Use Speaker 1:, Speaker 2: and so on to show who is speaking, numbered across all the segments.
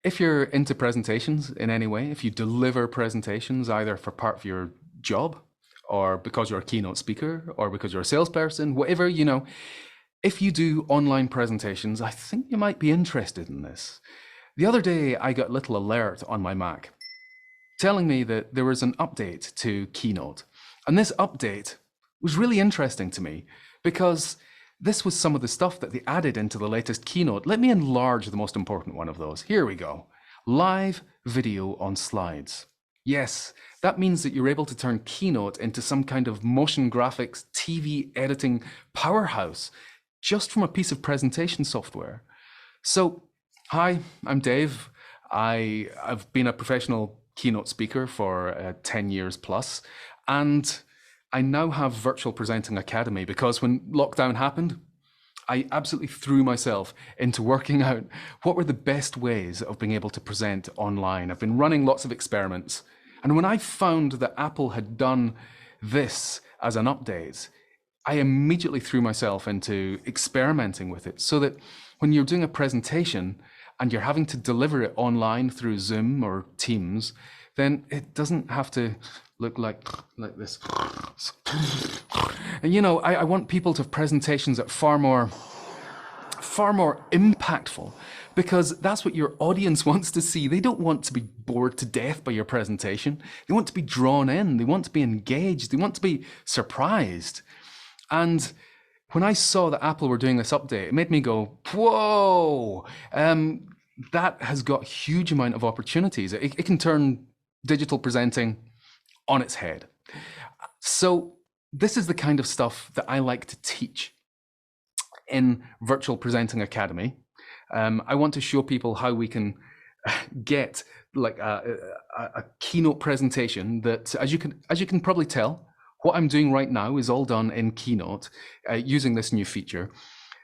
Speaker 1: If you're into presentations in any way, if you deliver presentations either for part of your job or because you're a keynote speaker or because you're a salesperson, whatever, if you do online presentations, I think you might be interested in this. The other day, I got a little alert on my Mac telling me that there was an update to Keynote. And this update was really interesting to me because this was some of the stuff that they added into the latest Keynote. Let me enlarge the most important one of those. Here we go. Live video on slides. Yes, that means that you're able to turn Keynote into some kind of motion graphics, TV editing powerhouse just from a piece of presentation software. So, hi, I'm Dave. I've been a professional keynote speaker for 10 years plus, and I now have Virtual Presenting Academy because when lockdown happened, I absolutely threw myself into working out what were the best ways of being able to present online. I've been running lots of experiments, and when I found that Apple had done this as an update, I immediately threw myself into experimenting with it so that when you're doing a presentation and you're having to deliver it online through Zoom or Teams, then it doesn't have to look like this. And I want people to have presentations that are far more impactful, because that's what your audience wants to see. They don't want to be bored to death by your presentation. They want to be drawn in. They want to be engaged. They want to be surprised. And when I saw that Apple were doing this update, it made me go, whoa, that has got a huge amount of opportunities. It can turn digital presenting on its head. So this is the kind of stuff that I like to teach in Virtual Presenting Academy. I want to show people how we can get like a keynote presentation that, as you can probably tell, what I'm doing right now is all done in Keynote using this new feature.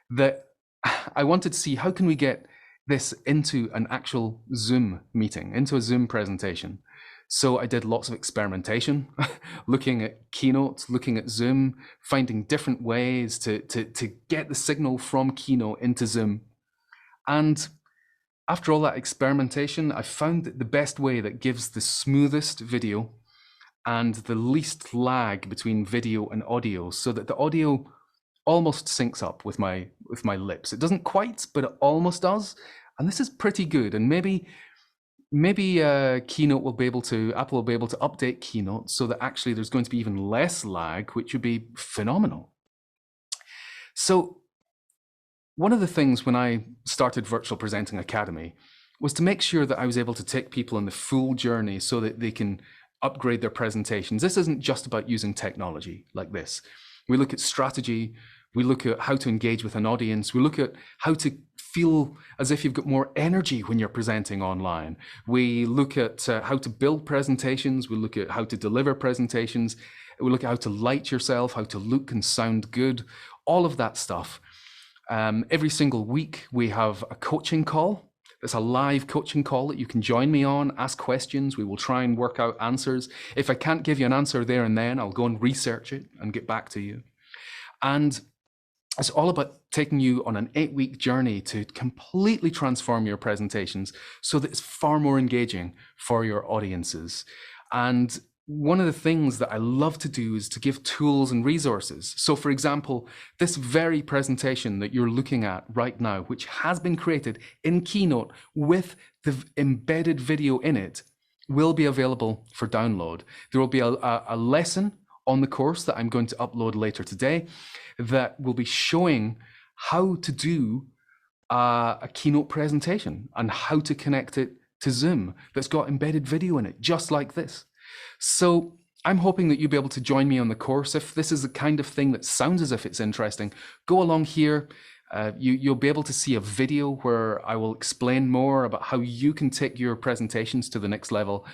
Speaker 1: That I wanted to see how can we get this into an actual Zoom meeting, into a Zoom presentation. So I did lots of experimentation, looking at Keynote, looking at Zoom, finding different ways to get the signal from Keynote into Zoom. And after all that experimentation, I found that the best way that gives the smoothest video and the least lag between video and audio, so that the audio almost syncs up with my lips. It doesn't quite, but it almost does. And this is pretty good. And maybe Keynote will be able to, Apple will be able to update Keynote so that actually there's going to be even less lag, which would be phenomenal. So one of the things when I started Virtual Presenting Academy was to make sure that I was able to take people on the full journey so that they can upgrade their presentations. This isn't just about using technology like this. We look at strategy, we look at how to engage with an audience, we look at how to feel as if you've got more energy when you're presenting online. We look at how to build presentations, we look at how to deliver presentations, we look at how to light yourself, how to look and sound good, all of that stuff. Every single week we have a coaching call. It's a live coaching call that you can join me on, ask questions. We will try and work out answers. If I can't give you an answer there and then, I'll go and research it and get back to you. And it's all about taking you on an 8-week journey to completely transform your presentations so that it's far more engaging for your audiences. And one of the things that I love to do is to give tools and resources. So for example, this very presentation that you're looking at right now, which has been created in Keynote with the embedded video in it, will be available for download. There will be a lesson on the course that I'm going to upload later today that will be showing how to do a Keynote presentation and how to connect it to Zoom that's got embedded video in it, just like this. So I'm hoping that you'll be able to join me on the course. If this is the kind of thing that sounds as if it's interesting, go along here. You'll be able to see a video where I will explain more about how you can take your presentations to the next level.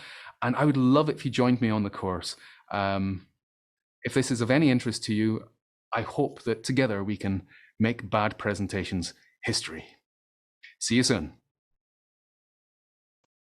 Speaker 1: And I would love it if you joined me on the course. If this is of any interest to you, I hope that together we can make bad presentations history. See you soon.